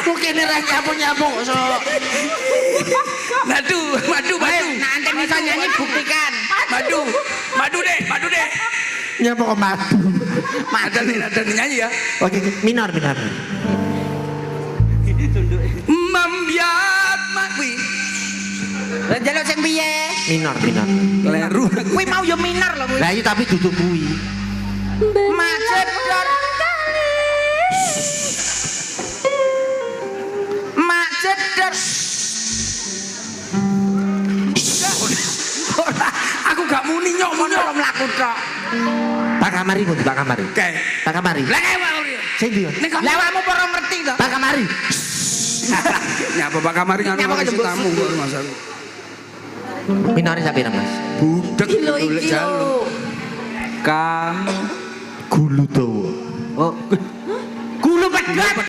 Mungkin ora nyapu so. Madu. Nah, ente bisa nyanyi buktikan. Madu deh. Nyapu kok madu. Ada nih nyanyi ya. Oke, minor. Membiak makwi. Lah jaluk sing piye? Minor. Kleru. Kuwi mau yo minor lho kuwi. Lah iya tapi duduk kuwi. Macet dor. Macet dor. Aku gak muni nyok Mlaku tok. Pak Kamari pun, Pak Kamari. Oke. Pak Kamari. Lah kae Sing ndi? Lah awakmu ora ngerti to? Pak Kamari. Nyapa Pak Kamari Nyapa ngono kok wis tamu kok Mas. Minore sampe Mas. Budek golek jaluk. Kang gulu dawa. Oh. Gulu pedhot.